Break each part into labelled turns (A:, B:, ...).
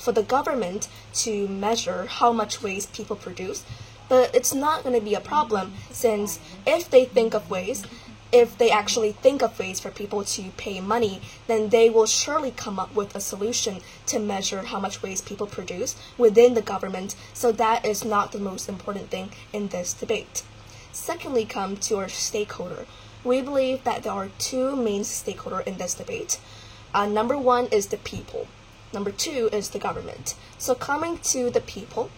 A: for the government to measure how much waste people produce. But it's not going to be a problem, since if they actually think of ways for people to pay money, then they will surely come up with a solution to measure how much waste people produce within the government. So that is not the most important thing in this debate. Secondly, come to our stakeholder. We believe that there are two main stakeholders in this debate. Number one is the people. Number two is the government. So coming to the people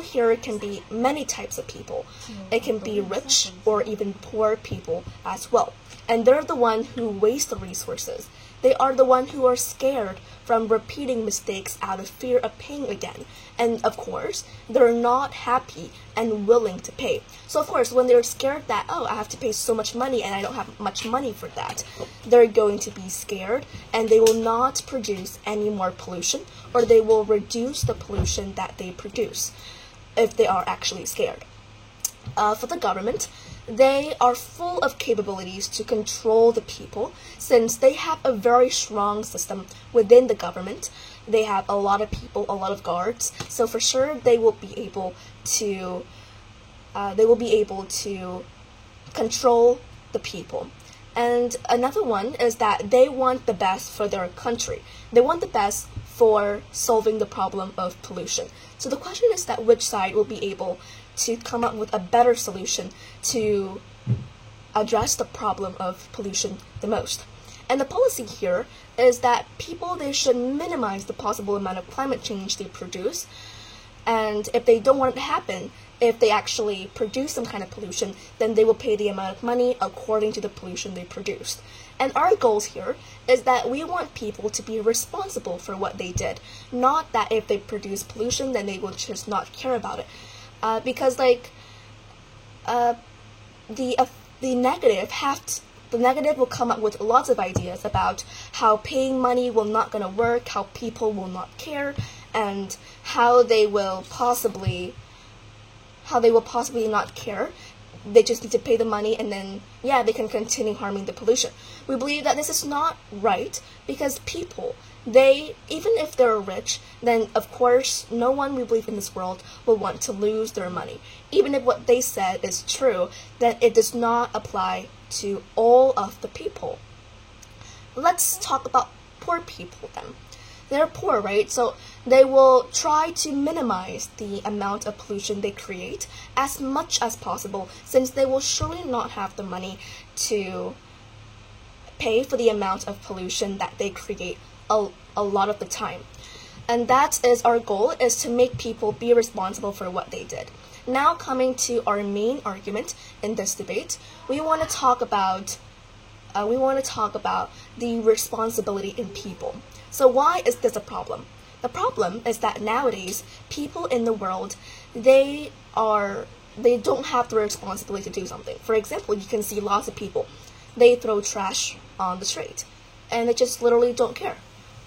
A: here can be many types of people. It can be rich or even poor people as well. And they're the one who waste the resources. They are the one who are scared from repeating mistakes out of fear of paying again. And of course, they're not happy and willing to pay. So of course, when they're scared that, oh, I have to pay so much money and I don't have much money for that, they're going to be scared and they will not produce any more pollution, or they will reduce the pollution that they produce if they are actually scared. For the government, they are full of capabilities to control the people, since they have a very strong system within the government. They have a lot of people, a lot of guards, so for sure they will be able to control the people. And another one is that they want the best for their country. They want the best for solving the problem of pollution. So the question is that which side will be able to come up with a better solution to address the problem of pollution the most. And the policy here is that people, they should minimize the possible amount of climate change they produce. And if they don't want it to happen, if they actually produce some kind of pollution, then they will pay the amount of money according to the pollution they produced. And our goals here is that we want people to be responsible for what they did, not that if they produce pollution, then they will just not care about it. Because the negative will come up with lots of ideas about how paying money will not gonna work, how people will not care, and how they will possibly not care. They just need to pay the money and then, yeah, they can continue harming the pollution. We believe that this is not right, because people, even if they're rich, then of course no one, we believe, in this world will want to lose their money. Even if what they said is true, then it does not apply to all of the people. Let's talk about poor people then. They're poor, right? So they will try to minimize the amount of pollution they create as much as possible, since they will surely not have the money to pay for the amount of pollution that they create a lot of the time. And that is our goal, is to make people be responsible for what they did. Now coming to our main argument in this debate, we want to talk about the responsibility in people. So why is this a problem? The problem is that nowadays, people in the world, they don't have the responsibility to do something. For example, you can see lots of people, they throw trash on the street, and they just literally don't care.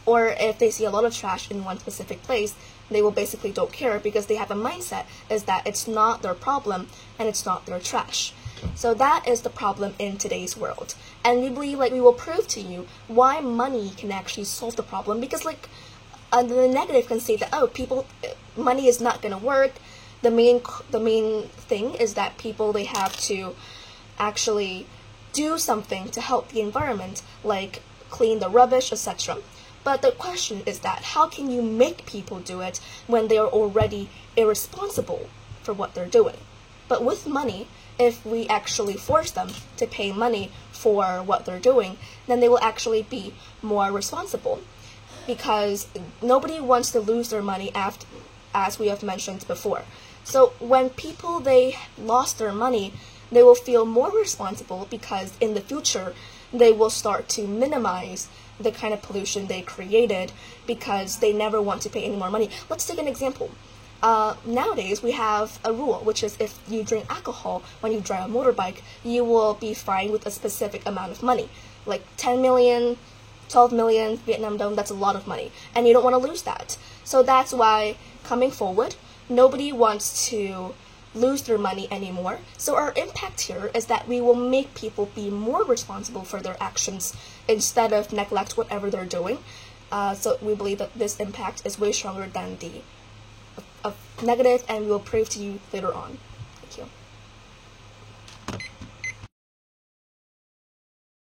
A: Or if they see a lot of trash in one specific place, they will basically don't care, because they have a mindset is that it's not their problem and it's not their trash. So that is the problem in today's world. And we believe we will prove to you why money can actually solve the problem, because the negative can say that, oh, money is not going to work. The main thing is that people, they have to actually do something to help the environment, like clean the rubbish, etc. But the question is that how can you make people do it when they are already irresponsible for what they're doing? But with money, if we actually force them to pay money for what they're doing, then they will actually be more responsible, because nobody wants to lose their money, as we have mentioned before. So when people, they lost their money, they will feel more responsible, because in the future they will start to minimize the kind of pollution they created, because they never want to pay any more money. Let's take an example. Nowadays, we have a rule, which is if you drink alcohol when you drive a motorbike, you will be fined with a specific amount of money, like 10 million, 12 million Vietnam dong. That's a lot of money, and you don't want to lose that. So that's why, coming forward, nobody wants to lose their money anymore. So our impact here is that we will make people be more responsible for their actions instead of neglect whatever they're doing. So we believe that this impact is way stronger than the of negative, and we will prove to you later on. Thank you.